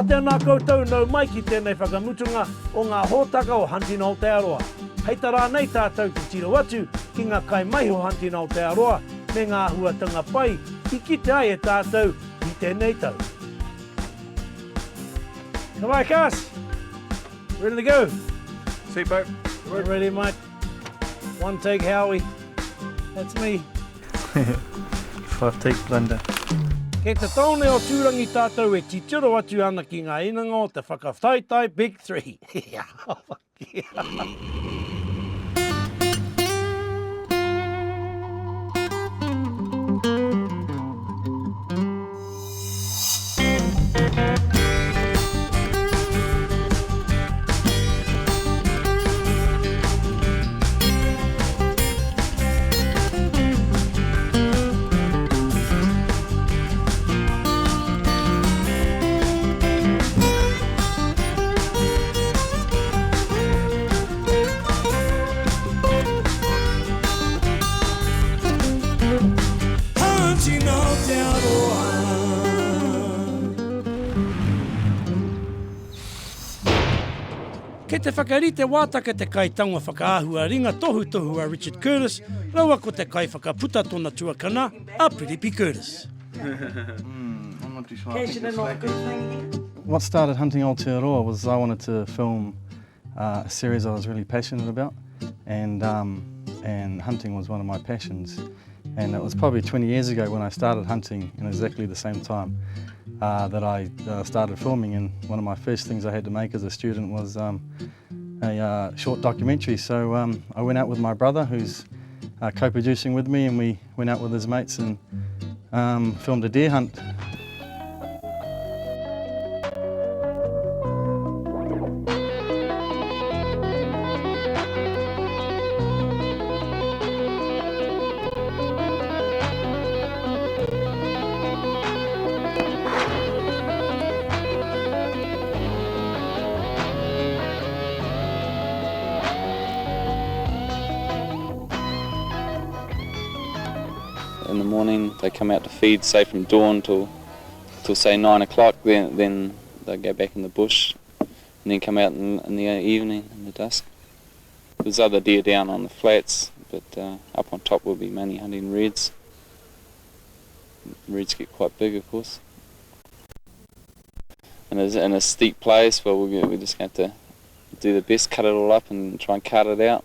Mate ana koutou nau mai ki tēnei whakamutunga o ngā hōtaka o Hunting Aotearoa. Hei tā nei tātou te tiro atu ki ngā kai mai o Hunting Aotearoa me ngā huatanga pai ki kite ai e tātou i tēnei tau. Come on, Cass. Ready to go? Seatbelt. We're ready, mate. One take, Howie. That's me. 5 take blunder. Kei te taone o tūrangi tātou e titiro atu ana ki ngā inanga o te whakawhaitai Big 3. Kei te whakarite wātaka te kai taunga whakaahua ringa tohu a Richard Curtis, raua ko te kai whakaputa tōna tuakana a Piripi Curtis. I'm not too sure. What started Hunting Aotearoa was I wanted to film a series I was really passionate about, and hunting was one of my passions. And it was probably 20 years ago when I started hunting in exactly the same time that I started filming, and one of my first things I had to make as a student was a short documentary. So I went out with my brother, who's co-producing with me, and we went out with his mates and filmed a deer hunt. In the morning they come out to feed, say from dawn till say 9 o'clock, then they go back in the bush and then come out in the evening, in the dusk. There's other deer down on the flats, but up on top we'll be mainly hunting reds. Reds get quite big, of course. And in a steep place, well, we're just going to do the best, cut it all up and try and cut it out.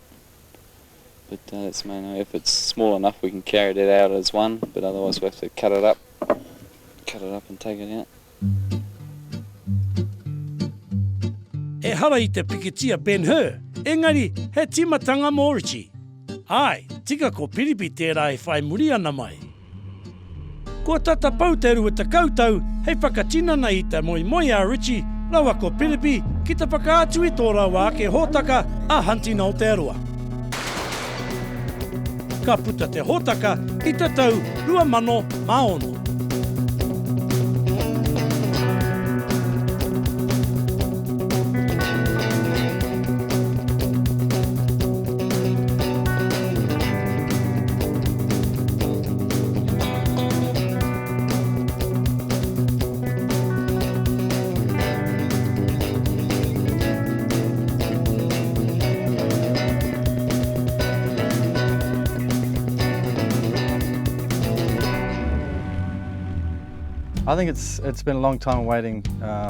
But it's mainly, if it's small enough we can carry it out as one, but otherwise we have to cut it up and take it out. E hara i te pikitia Ben-Hur, engari he timatanga mō Richie. Ai, tika ko Piripi tērā e whai muri ana mai. Ko tata pauteru e te kautau, hei whakatinana i te moi a Richie, raua ko Piripi ki te whakaatu i tō rawa ke hōtaka a Hunting Aotearoa. Ka puta te hōtaka i te tau 2006. I think it's been a long time waiting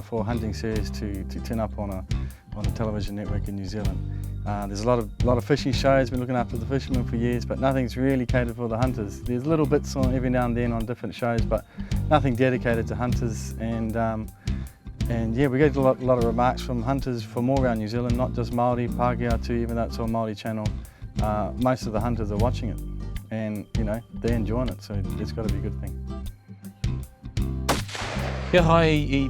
for a hunting series to turn up on a television network in New Zealand. There's a lot of fishing shows, been looking after the fishermen for years, but nothing's really catered for the hunters. There's little bits on every now and then on different shows, but nothing dedicated to hunters. And yeah, we get a lot of remarks from hunters from all around New Zealand, not just Māori, Pākehā too, even though it's on Māori channel. Most of the hunters are watching it, and you know they're enjoying it, so it's got to be a good thing. Kia hai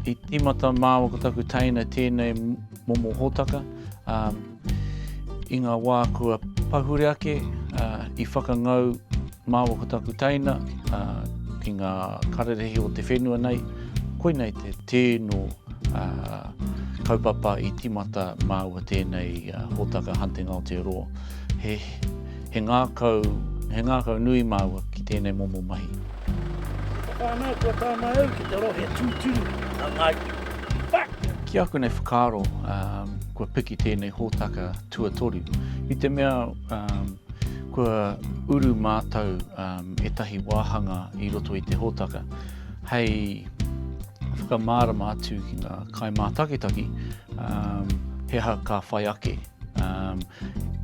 i timata māwaka taku teina tēnei momo hōtaka. I ngā wā kua pahuri ake i whakangau māwaka taku teina ki ngā kararehe o te whenua nei. Koinei te tēno kaupapa i timata māua tēnei hōtaka Hunting Aotearoa. He ngākau nui māua ki tēnei momo mahi. Whānau kua tāmai au ki te rohe tūturu. Ngai, fuck! Ki aku nei whakaaro, kua piki tēnei hōtaka tuatoru. I te mea, kua uru mātou etahi wāhanga I roto I te hōtaka. Hei whakamārama atu ki ngā kaimātaketaki, he ha ka whai ake.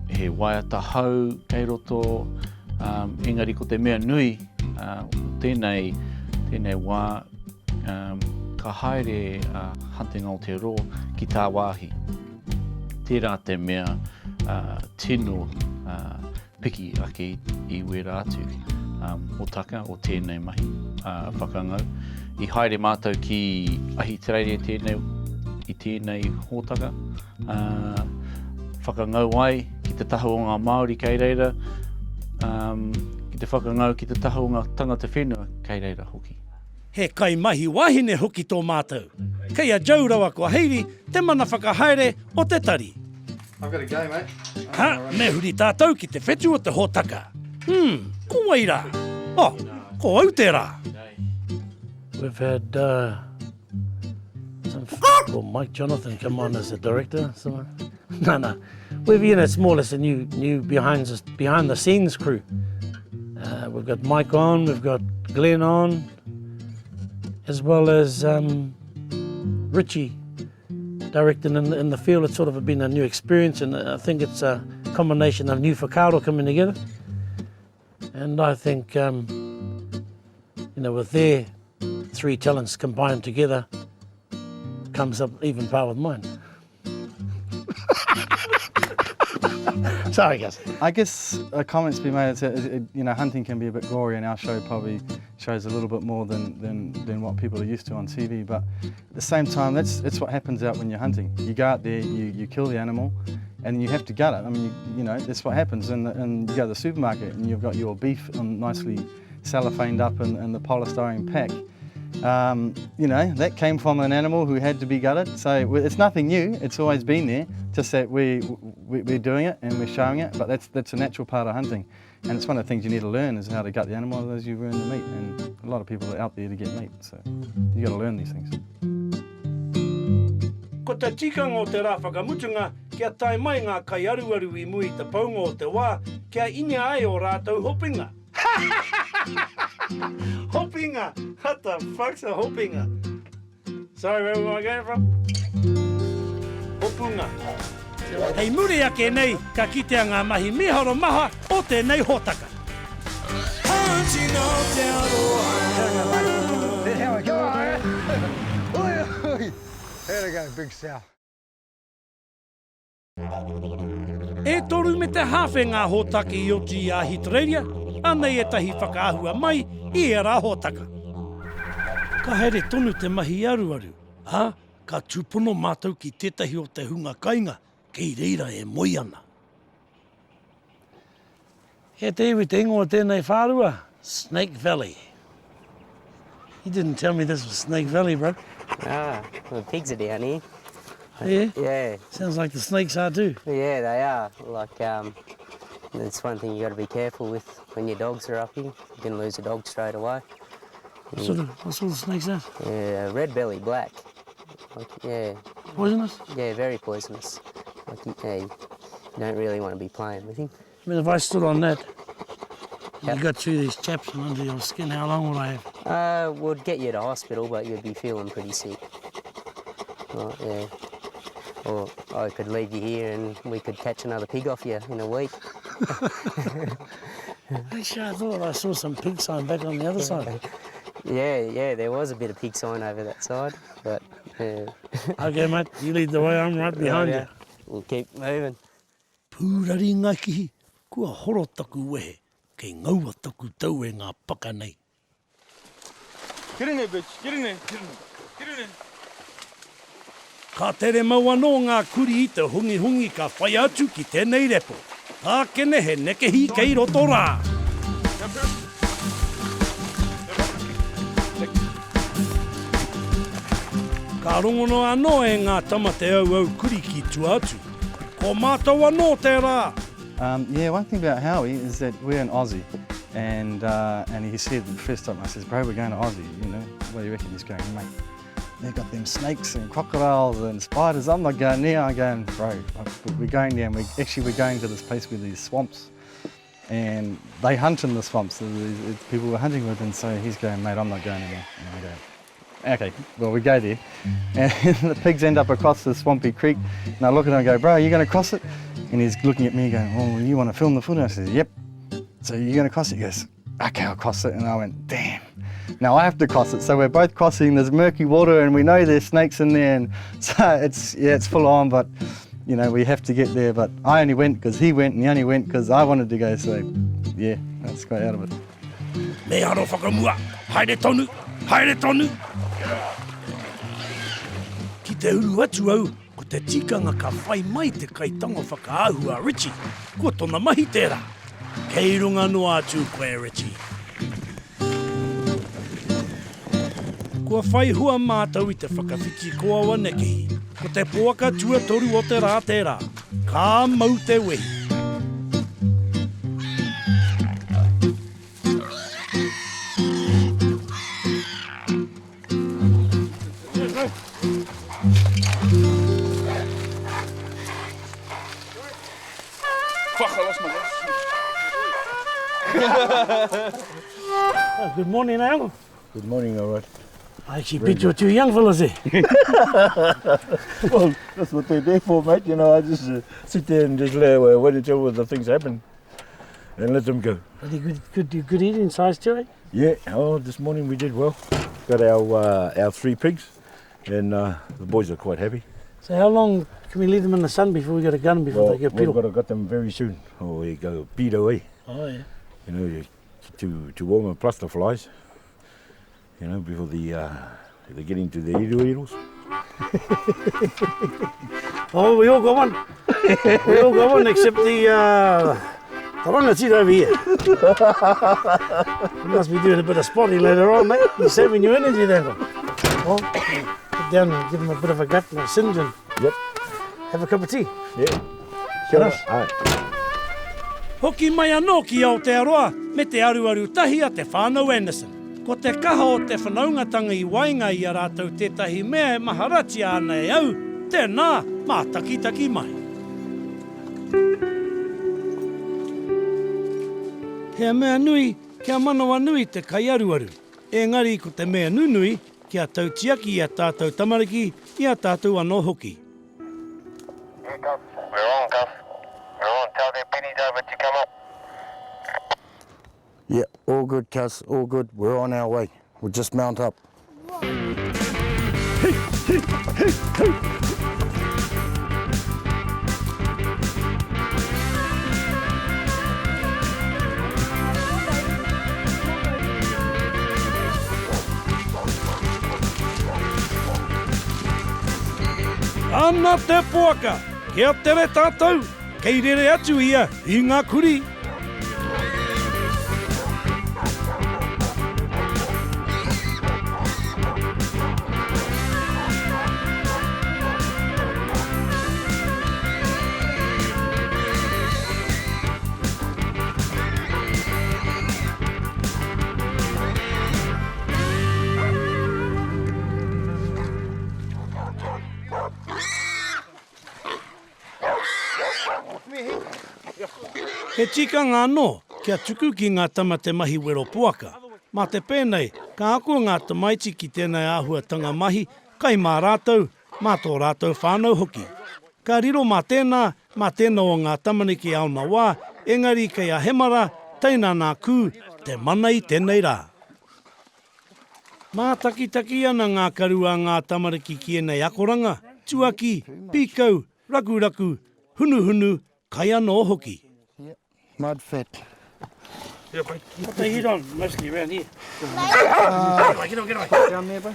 He waiata hau kei roto, engari ko te mea nui, tēnei wā, ka haere Hunting Aotearoa ki tā wāhi. Tērā te mea tino piki ake I wera atu hōtaka o tēnei mahi whakangau. I haere mātou ki Ahitereiria I tēnei hōtaka. Whakangau ai ki te taha o ngā Māori kei reira, ki te whakangau ki te taha o ngā tangata whenua kei reira hoki. He kai mahi wahine hoki tō mātou. Kei a jau rawa kua heiri, te mana whakahaere o te tari. I've got a go, mate. Ha, me huri tātou ki te whetu o te hōtaka. Ko waira. Oh, ko Aotearoa. We've had well, Mike Jonathan come on as a director. So, no. It's more or less a new behind the scenes crew. We've got Mike on, we've got Glenn on, as well as Richie directing in the field. It's sort of been a new experience, and I think it's a combination of new whakaaro coming together. And I think, with their three talents combined together, comes up even par with mine. Sorry, guys. I guess a comment's been made. Hunting can be a bit gory, and our show probably shows a little bit more than what people are used to on TV. But at the same time, that's what happens out when you're hunting. You go out there, you kill the animal, and you have to gut it. I mean, that's what happens. And you go to the supermarket, and you've got your beef nicely cellophaned up in the polystyrene pack. That came from an animal who had to be gutted. So it's nothing new. It's always been there. Just that we're doing it and we're showing it. But that's a natural part of hunting. And it's one of the things you need to learn is how to gut the animal, otherwise you ruin the meat. And a lot of people are out there to get meat. So you got to learn these things. Ko te tikanga o te rā whakamutunga, kia tai mai ngā kai aruaru I mui te paunga o te wā, kia inia ai o rātou hopinga. Hopinga! What the fuck's a hopinga? Sorry, where am I going from? Hopunga. Hei muri ake nei, ka kitea ngā mahi miharo maha o tēnei hōtaka. Hunting Aotearoa. Here we go. There we go, big sow. E toru me te hawhe ngā hōtaka I oti I Ahitereiria, anei e tahi whakaahua mai I e rā hōtaka. Ka haere tonu te mahi aruaru, ka tūpono mātou ki tētahi o te hunga kainga, kei reira e moi ana. He te iwi te ingoa tēnei whārua, Snake Valley. You didn't tell me this was Snake Valley, bro. Well, the pigs are down here. Yeah? Yeah. Sounds like the snakes are too. Yeah, they are. That's one thing you got to be careful with when your dogs are up here. You can lose a dog straight away. What sort of snake's that? Yeah, red belly black. Poisonous? Yeah, very poisonous. You don't really want to be playing with him. I mean, if I stood on that, and you got through these chaps and under your skin, how long would I have? Would get you to hospital, but you'd be feeling pretty sick. Well, yeah. Or I could leave you here and we could catch another pig off you in a week. Actually, I thought I saw some pig sign back on the other side. Yeah, there was a bit of pig sign over that side, but yeah. Okay, mate, you lead the way, I'm right behind you. We'll keep moving. Pūrari ngā kihi, kua horo taku wehe, kei ngaua taku tau e ngā paka nei. Get in there, bitch. Get in there. Get in there. Ka tere mau anō ngā kuri I te hungi ka whai atu ki tēnei repo. Tā kene he nekehi kei roto rā. Ka rongono anō e ngā tamate au kuri ki tua atu. Ko mātou anō tērā. One thing about Howie is that we're an Aussie. And he said the first time, I says, bro, we're going to Aussie, What do you reckon? He's going, mate, they've got them snakes and crocodiles and spiders. I'm not going there. I'm going, bro, we're going there and we're going to this place where there's swamps. And they hunt in the swamps, people were hunting with, and so he's going, mate, I'm not going anymore. And I go, okay, well, we go there. And the pigs end up across the swampy creek, and I look at him and go, bro, are you going to cross it? And he's looking at me going, oh, you want to film the footage? I said, yep. So you're going to cross it? He goes, okay, I'll cross it. And I went, damn. Now I have to cross it. So we're both crossing, there's murky water, and we know there's snakes in there, and so it's full on, but you know, we have to get there, but I only went because he went, and he only went because I wanted to go, so yeah, that's great out of it. Me aro whakamua, haere tonu, haere tonu. Ki te uru atu au, ko te tikanga ka whai mai te kaitanga whakaahua Richie. Ko tona mahi tērā. Kei runga noa atu koe Richie. Kua whai hua mātau I te whakawhiti koa waneki. Ko te poaka tua toru o te rā tērā. Ka mau te wehi. Good morning, Al. Good morning, all right. I actually beat your two young fellas there. Well, that's what they're there for, mate. You know, I just sit there and just wait until the things happen and let them go. Are they good eating size too, eh? Yeah, oh, this morning we did well. Got our 3 pigs, and the boys are quite happy. So how long can we leave them in the sun before we get a gun before they get we've peeled? got them very soon. Oh, we go pedo, eh? Oh, yeah. You know, to warm them plus the flies. You know, before they get into the eels. Oh, we all got one. We all got one except the rangatira over here. You must be doing a bit of spotting later on, mate. You're saving your energy there. Well, get down and give them a bit of a gut and a singe and Yep. have a cup of tea. Yeah. Sure. All right. Hoki mai anō ki Aotearoa me te aruaru tahi a te whānau Anderson. Ko te kaha o te whanaungatanga I wainga I a rātou tētahi mea e maharati ana e au, tēnā, mā taki mai. Hea mea nui, kia manawa nui te kai aruaru. Engari ko te mea nunui, kia tautiaki I a tātou tamariki, I a tātou anō hoki. We're on, Gus. We're on. Tell their pennies over to come up. Yeah, all good, Cuz, all good. We're on our way. We'll just mount up. Ana te poaka, kia tere tātou, kei rere atu ia I ngā kuri. He tikanga anō, kia tuku ki ngā tamate mahi wero puaka. Mā te pēnei, ka ako ngā tamaiti ki tēnei āhuatanga mahi, kai mā rātou, mā tō rātou whānau hoki. Ka riro mā tēnā o ngā tamaniki Aonawa, engari kei a hemara, teina nā kū, te mana I tēnei rā. Mā taki ana ngā karua ngā tamariki ki enei akoranga, tuaki, pīkau, rakuraku, hunu, kai anō hoki. Mud fat. Yeah, but what they eat on mostly around here? Get away. Down there, bro.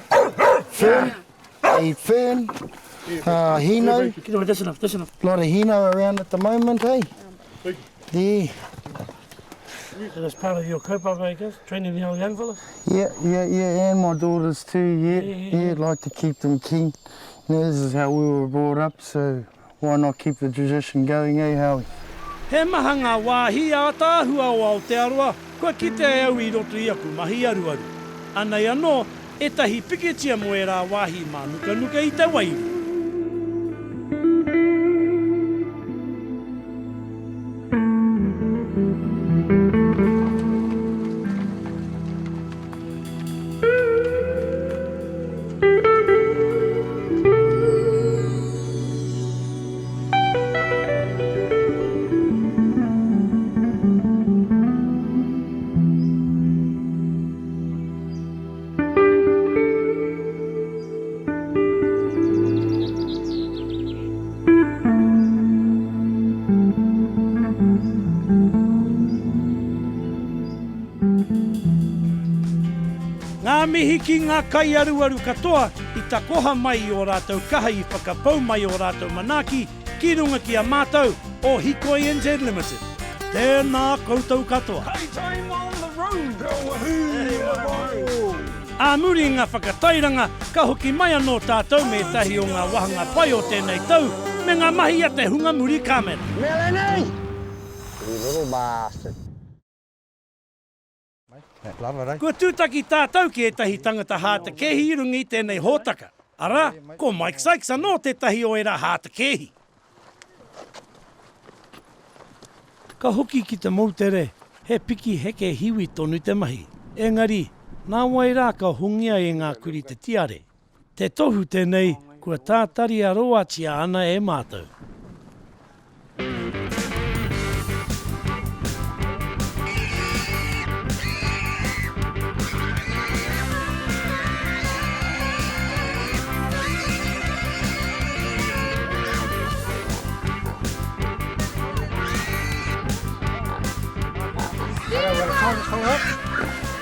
Fern. A fern. Hino. Get away, that's enough. A lot of hino around at the moment, eh? There. So that's part of your kaupapa, I guess, training the old young fellas? Yeah, and my daughters too, yeah. Like to keep them keen. You know, this is how we were brought up, so why not keep the tradition going, eh, Howie? He maha ngā wāhi a tāhua o Aotearoa, kua ki te au I roto I aku mahi aruaru. Anei anō, e tahi pikitia mo e rā wāhi mā nuka nuka i te wairu. Ngā mihi ki ngā kai aruaru katoa i ta koha mai o rātou kaha i whakapau mai o rātou manaki ki runga ki a mātou o Hikoi NZ Limited. Tēnā koutou katoa. Hey, time on the road! A muri ngā whakatairanga ka hoki mai anō tātou me tahi o ngā wahanga pai o tēnei tau me ngā mahi a te hunga muri kāmera. Melanie! You little bastard. Love it, eh? Kua tūtaki tātou ki e tahi tangata hāta kehi rungi tēnei hōtaka. Ara, ko Mike Sykes anō te tahi o era hāta kehi. Ka hoki ki te moutere, he piki heke hiwi tonu te mahi. Engari, nā wai rā ka hongia e ngā kuri te tiare. Te tohu tēnei, kua tātari a roatia ana e mātou.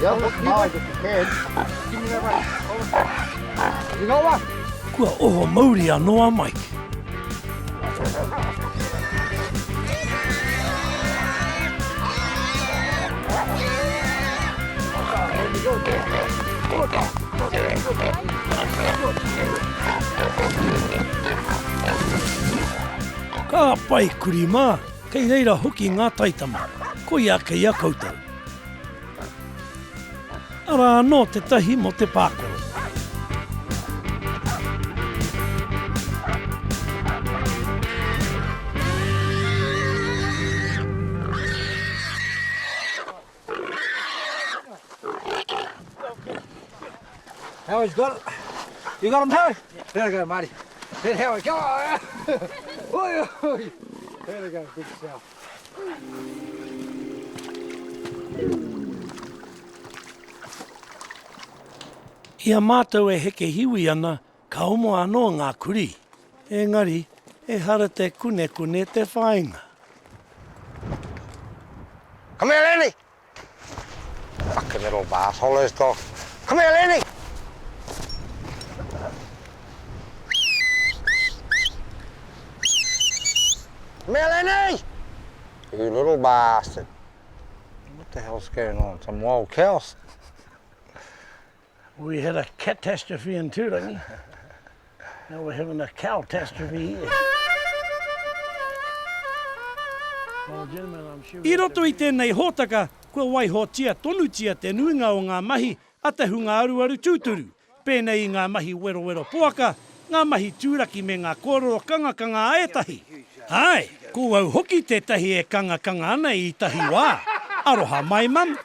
Yeah, look mine if you can. Give me that one. You got one? Kua oho mauri anoa Mike. Ka pai kuri mā, kei reira hoki ngā taitama, ko ia kei a koutou. Ara anō te tahi mo te pākoro. Howie's got it. You got him, Howie? There we go, Marty. There, Howie, go on. Oi, oi. There we go, good stuff. Ia mātou e heke hiwi ana, ka omo anō ngā kuri. Engari, e hara te kune te whāinga. Come here, Lenny. Fucking little asshole, this dog. Come here, Lenny. Come here, Lenny. You little bastard. What the hell's going on? Some wild cows. We had a catastrophe in Turangi. Now we're having a cow-tastrophe here. Well, gentlemen, I'm sure... I roto i tēnei hōtaka, kua waihotia tonutia te nuinga o ngā mahi a te hunga aruaru tūturu. Pēnei ngā mahi wero poaka, ngā mahi tūraki me ngā kōrero kanga aetahi. Ai, ko au hoki te tahi e kanga ana i tahi wā. Aroha mai mam.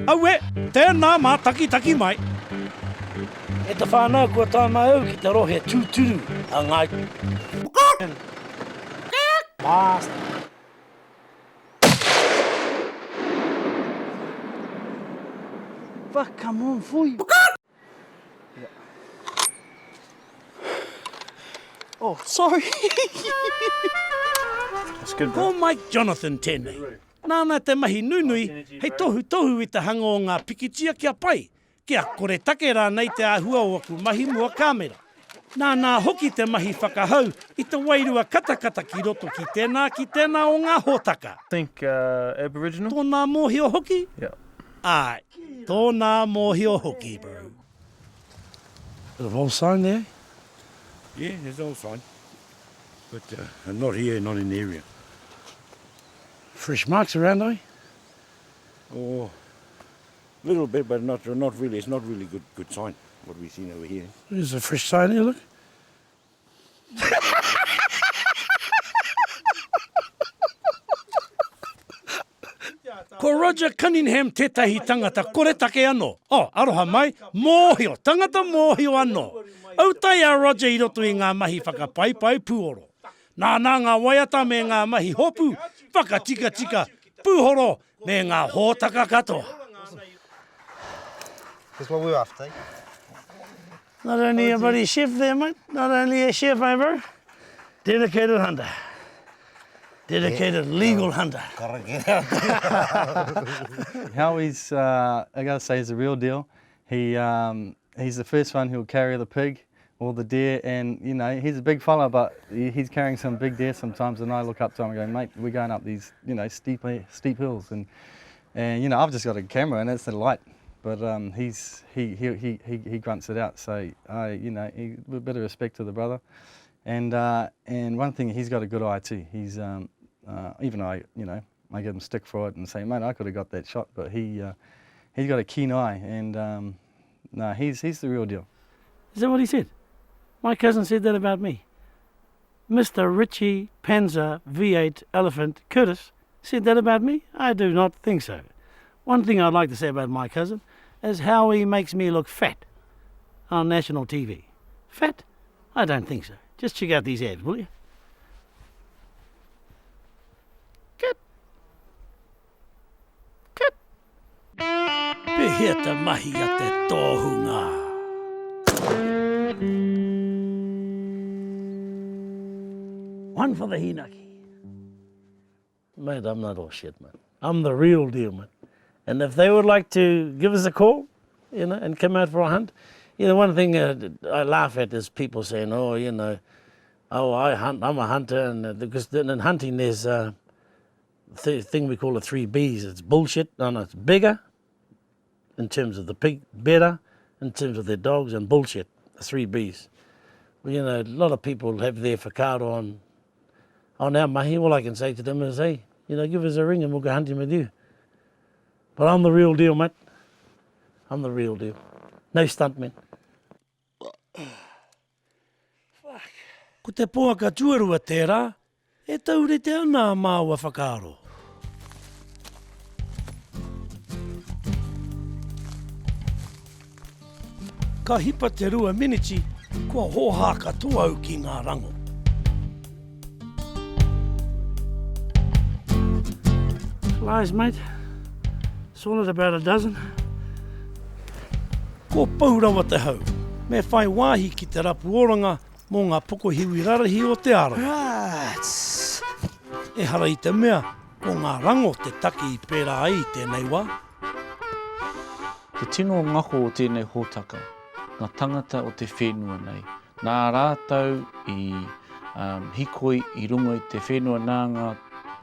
Aue, tēnā mā taki mai. E te whānau kua tāma au ki te rohe tūturu a ngai. Bastard. Fuck, come on, fui. Oh, sorry. That's good, Ko Mike Jonathan tēnei. Nāna te mahi nunui, hei tohu i te hanga o ngā pikitia kia pai. Kia kore take rā nei te āhua o aku mahi mua kāmera. Nā hoki te mahi whakahau i te wairua katakata ki roto ki tēnā o ngā hōtaka. I think Aboriginal. Tōnā mōhio hoki? Yeah. Ai, tōnā mōhio hoki, bro. Bit of old sign there. Yeah, there's all fine. But not here, not in the area. Fresh marks around, eh? Oh, little bit, but not really. It's not really good sign. what we've seen over here. There's a fresh sign here, look. Ko Roger Cunningham tētahi tangata kore take anō. Oh, aroha mai, mōhio, tangata mōhio anō. Autai a Roger I roto I ngā mahi whakapaipai puoro. Nā ngā waiata me ngā mahi hopu, whakatika puhoro me ngā hōtaka katoa. That's what we're after. Not only a bloody chef there, mate. Not only a chef, eh, bro. Dedicated hunter. Dedicated legal hunter. Howie's, I gotta say, he's a real deal. He's the first one who'll carry the pig or the deer, and you know he's a big fella, but he's carrying some big deer sometimes. And I look up to him and go, mate, we're going up these, you know, steep hills, and you know I've just got a camera and it's the light, but he grunts it out. So you know, a bit of respect to the brother. And one thing, he's got a good eye too. He's even I give him stick for it and say, mate, I could have got that shot, but he's got a keen eye, and no, he's the real deal. Is that what he said? My cousin said that about me. Mr. Richie Panzer V8 Elephant Curtis said that about me? I do not think so. One thing I'd like to say about my cousin is how he makes me look fat on national TV. Fat? I don't think so. Just check out these ads, will you? Good. Pehea te mahi a te tōhunga. One for the hinaki. Mate, I'm not all shit, man. I'm the real deal, man. And if they would like to give us a call, you know, and come out for a hunt, you know, one thing I laugh at is people saying, oh, you know, oh, I hunt, I'm a hunter, and because in hunting there's a thing we call the 3 Bs. It's bullshit, no, it's bigger, in terms of the pig, better, in terms of their dogs, and bullshit, the 3 Bs. Well, you know, a lot of people have their whakaaro on our mahi. All I can say to them is, hey, you know, give us a ring and we'll go hunting with you. But I'm the real deal, mate. I'm the real deal. No stuntman. Ko te poaka tuarua tērā, e taurete ana māua whakaaro. Ka hipa te rua miniti, kua hoha katoa au ki ngā rango. Flies, mate. Saw it about a dozen. Ko paurawa te hau, me whai wāhi ki te rapu oranga mō ngā poko hiwi rarahi o te ara. Right. E hara I te mea, ko ngā rango te take I pērā ai tēnei wā. Te tino ngako o tēnei hōtaka, ngā tangata o te whenua nei. Nā rātau I hikoi I runga I te whenua nā ngā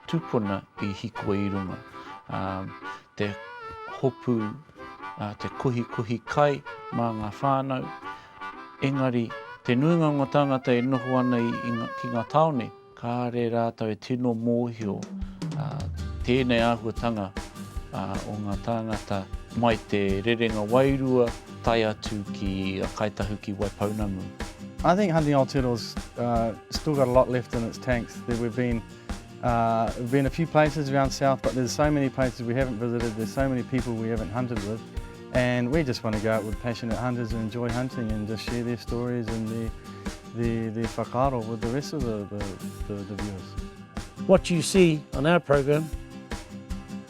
tūpuna I hikoi I runga. Te hopu, te kuhi kai mā ngā whānau. Engari, te nuinga ngā tangata e noho ana ki ngā taone, kā re rātau e tino mōhio tēnei āhuatanga o ngā tangata mai te rerenga wairua tai atu ki a kaitahu ki Waipounangu. I think hunting old turtles still got a lot left in its tanks. We've been a few places around south, but there's so many places we haven't visited, there's so many people we haven't hunted with, and we just want to go out with passionate hunters and enjoy hunting and just share their stories and their whakaaro with the rest of the viewers. What you see on our program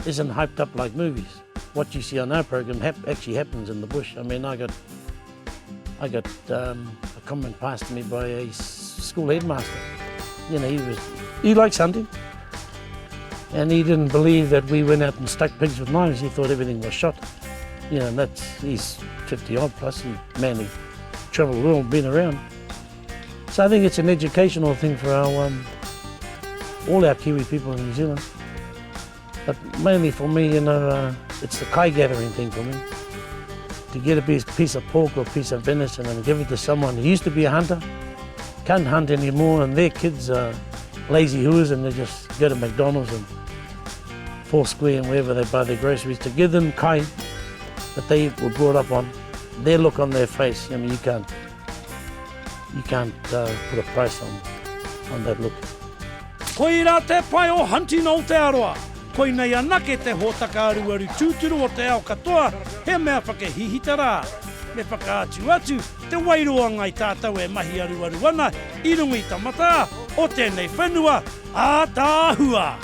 isn't hyped up like movies. What you see on our program actually happens in the bush. I mean, I got a comment passed to me by a school headmaster. You know, he likes hunting, and he didn't believe that we went out and stuck pigs with knives. He thought everything was shot. You know, he's 50 odd plus, he travelled the world, been around. So I think it's an educational thing for all our Kiwi people in New Zealand. But mainly for me, you know, it's the kai gathering thing for me. To get a piece of pork or a piece of venison and give it to someone who used to be a hunter, can't hunt anymore, and their kids are lazy hooers and they just go to McDonald's and Foursquare and wherever they buy their groceries, to give them kai that they were brought up on, their look on their face, I mean, you can't put a price on that look. Koi rā te pai o hunting o te aroa. Koi nei anake te hōtaka aru tūturu o te ao katoa, he mea whakehihita rā. Me whakaatu atu, te wairoanga i tātou e mahi aru ana, i rungi tamata, o tēnei whenua, a tāhua.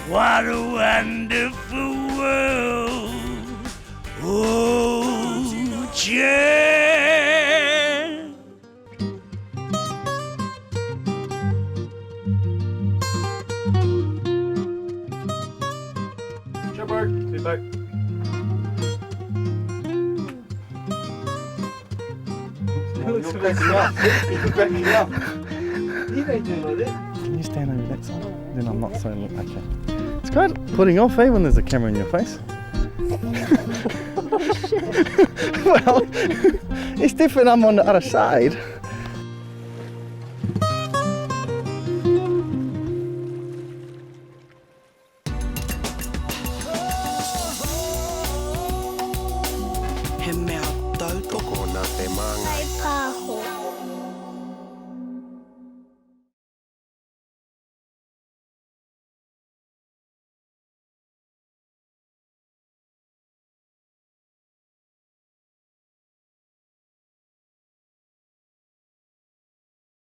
What a wonderful world, oh, Jen. Shepherd, sit back. You're cracking up. You're cracking up. You don't do like that. Can you stand over that side? Then I'm not so okay. It's great putting off, when there's a camera in your face. Well, it's different. I'm on the other side. He mea tautoko nā te māngai. Hei pāho.